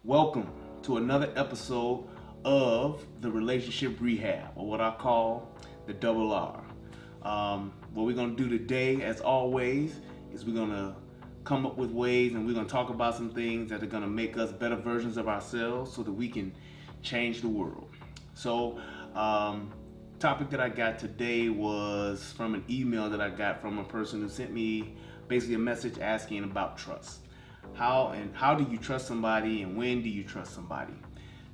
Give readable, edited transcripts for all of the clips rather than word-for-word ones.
Welcome to another episode of the Relationship Rehab, or what I call the double R. What we're going to do today, as always, is we're going to come up with ways and we're going to talk about some things that are going to make us better versions of ourselves so that we can change the world. So, topic that I got today was from an email that I got from a person who sent me basically a message asking about trust. How do you trust somebody, and when do you trust somebody?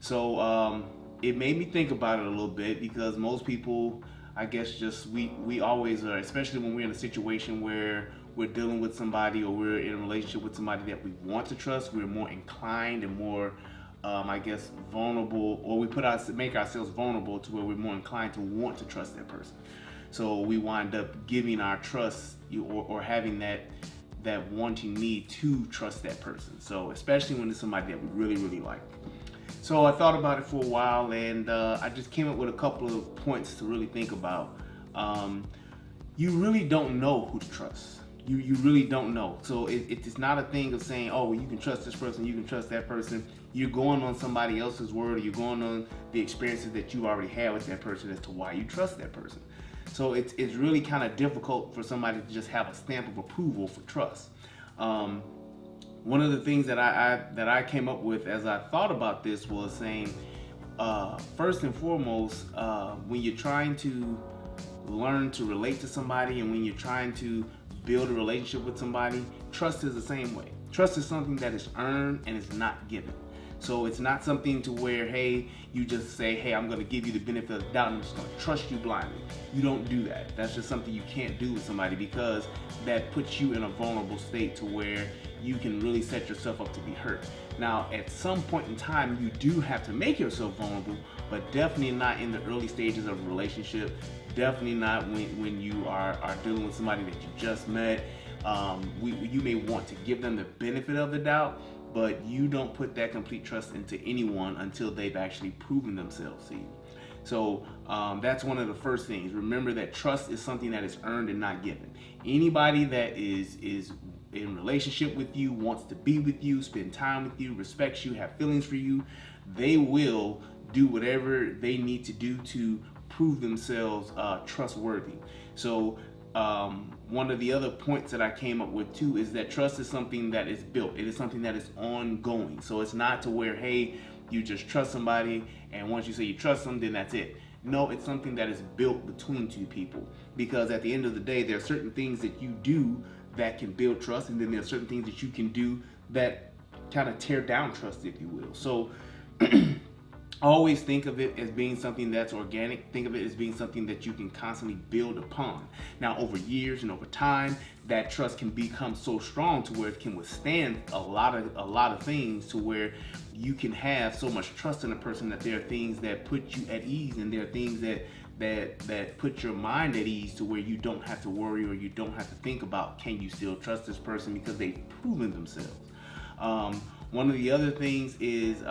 So it made me think about it a little bit, because most people, I guess, just we always are, especially when we're in a situation where we're dealing with somebody or we're in a relationship with somebody that we want to trust. We're more inclined and more, I guess, vulnerable, or make ourselves vulnerable to where we're more inclined to want to trust that person. So we wind up giving our trust, or having that wanting need to trust that person. So especially when it's somebody that we really, really like. So I thought about it for a while, and I just came up with a couple of points to really think about. You really don't know who to trust. You really don't know. So it's not a thing of saying, oh, well, you can trust this person, you can trust that person. You're going on somebody else's word, or you're going on the experiences that you already had with that person as to why you trust that person. So it's really kind of difficult for somebody to just have a stamp of approval for trust. One of the things that I came up with as I thought about this was saying, first and foremost, when you're trying to learn to relate to somebody, and when you're trying to build a relationship with somebody, trust is the same way. Trust is something that is earned and is not given. So it's not something to where, hey, you just say, hey, I'm going to give you the benefit of the doubt and I'm just going to trust you blindly. You don't do that. That's just something you can't do with somebody, because that puts you in a vulnerable state to where you can really set yourself up to be hurt. Now, at some point in time, you do have to make yourself vulnerable, but definitely not in the early stages of a relationship. Definitely not when you are dealing with somebody that you just met. You may want to give them the benefit of the doubt, but you don't put that complete trust into anyone until they've actually proven themselves to you. So that's one of the first things. Remember that trust is something that is earned and not given. Anybody that is in relationship with you, wants to be with you, spend time with you, respects you, have feelings for you, they will do whatever they need to do to prove themselves trustworthy. So one of the other points that I came up with too is that trust is something that is built. It is something that is ongoing. So it's not to where, hey, you just trust somebody and once you say you trust them, then that's it. No, it's something that is built between two people, because at the end of the day, there are certain things that you do that can build trust, and then there are certain things that you can do that kind of tear down trust, if you will. So always think of it as being something that's organic. Think of it as being something that you can constantly build upon. Now, over years and over time, that trust can become so strong to where it can withstand a lot of things, to where you can have so much trust in a person that there are things that put you at ease, and there are things that put your mind at ease, to where you don't have to worry, or you don't have to think about, can you still trust this person, because they've proven themselves. One of the other things is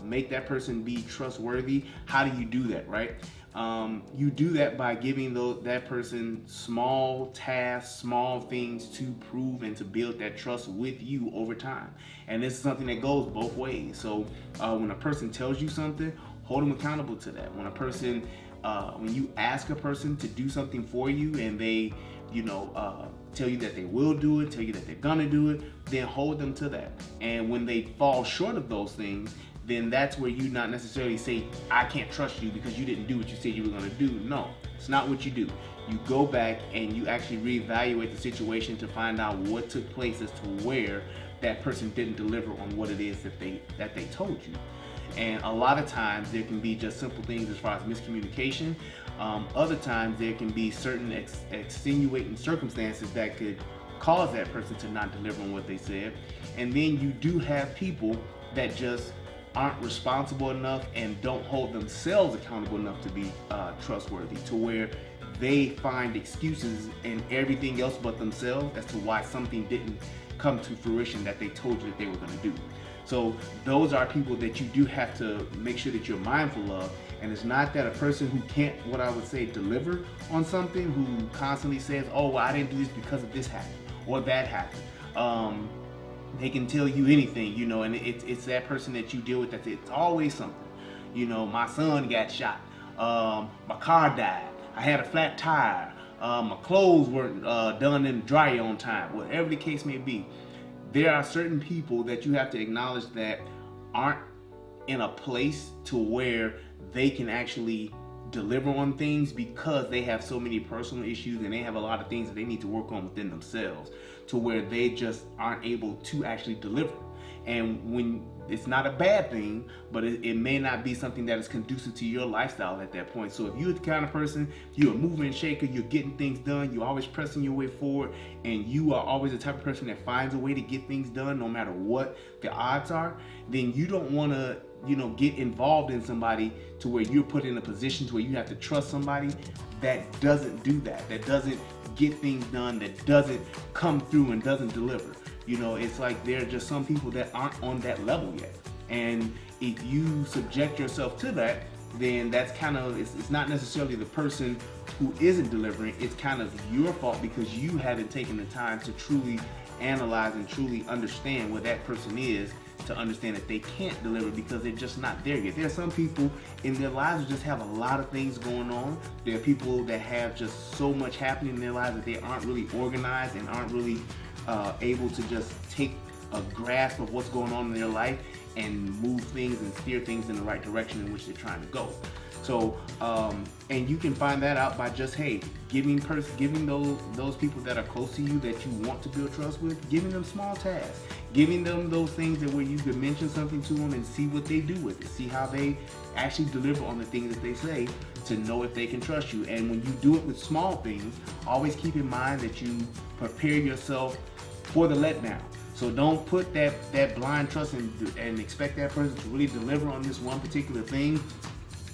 make that person be trustworthy. How do you do that, right? You do that by giving that person small tasks, small things to prove and to build that trust with you over time. And this is something that goes both ways. So when a person tells you something, hold them accountable to that. When you ask a person to do something for you, and they tell you that they will do it, tell you that they're gonna do it, then hold them to that. And when they fall short of those things, then that's where you not necessarily say, I can't trust you because you didn't do what you said you were gonna do. No, it's not what you do. You go back and you actually reevaluate the situation to find out what took place as to where that person didn't deliver on what it is that they told you. And a lot of times there can be just simple things as far as miscommunication. Other times there can be certain extenuating circumstances that could cause that person to not deliver on what they said. And then you do have people that just aren't responsible enough and don't hold themselves accountable enough to be trustworthy, to where they find excuses in everything else but themselves as to why something didn't come to fruition that they told you that they were going to do. So those are people that you do have to make sure that you're mindful of. And it's not that a person who can't, what I would say, deliver on something, who constantly says, oh, well, I didn't do this because of this happened or that happened. They can tell you anything, you know, and it's that person that you deal with that it's always something. You know, my son got shot. My car died. I had a flat tire. My clothes weren't done in the dryer on time. Whatever the case may be, there are certain people that you have to acknowledge that aren't in a place to where they can actually deliver on things because they have so many personal issues and they have a lot of things that they need to work on within themselves, to where they just aren't able to actually deliver. And when it's not a bad thing, but it may not be something that is conducive to your lifestyle at that point. So if you're the kind of person, you're a mover and shaker, you're getting things done, you're always pressing your way forward, and you are always the type of person that finds a way to get things done no matter what the odds are, then you don't want to, you know, get involved in somebody to where you're put in a position to where you have to trust somebody that doesn't do that, that doesn't get things done, that doesn't come through and doesn't deliver. You know, it's like there are just some people that aren't on that level yet. And if you subject yourself to that, then that's kind of, it's not necessarily the person who isn't delivering, it's kind of your fault because you haven't taken the time to truly analyze and truly understand where that person is, to understand that they can't deliver because they're just not there yet. There are some people in their lives who just have a lot of things going on. There are people that have just so much happening in their lives that they aren't really organized and aren't really able to just take a grasp of what's going on in their life and move things and steer things in the right direction in which they're trying to go. So, and you can find that out by just, hey, giving those people that are close to you that you want to build trust with, giving them small tasks, giving them those things that where you can mention something to them and see what they do with it, see how they actually deliver on the things that they say, to know if they can trust you. And when you do it with small things, always keep in mind that you prepare yourself for the letdown. So don't put that blind trust and expect that person to really deliver on this one particular thing.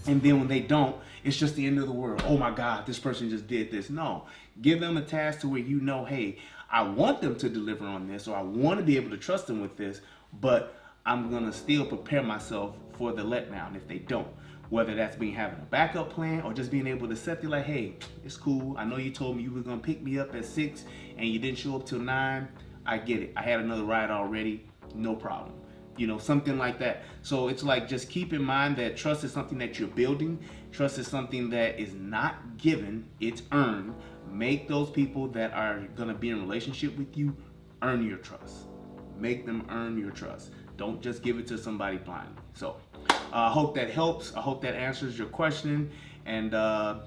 And then when they don't, it's just the end of the world. Oh my God, this person just did this. No, give them a task to where you know, hey, I want them to deliver on this, or I want to be able to trust them with this, but I'm gonna still prepare myself for the letdown if they don't. Whether that's being having a backup plan or just being able to set there like, hey, it's cool. I know you told me you were gonna pick me up at 6 and you didn't show up till 9. I get it. I had another ride already. No problem. You know, something like that. So it's like, just keep in mind that trust is something that you're building. Trust is something that is not given, it's earned. Make those people that are gonna be in a relationship with you earn your trust. Make them earn your trust. Don't just give it to somebody blindly. So I hope that helps. I hope that answers your question. And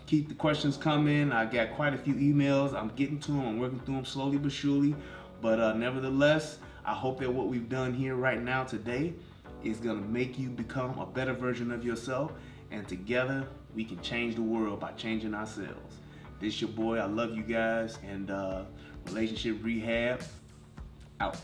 keep the questions coming. I got quite a few emails. I'm getting to them. I'm working through them slowly but surely. But nevertheless, I hope that what we've done here right now today is going to make you become a better version of yourself. And together, we can change the world by changing ourselves. This your boy. I love you guys. And Relationship Rehab, out.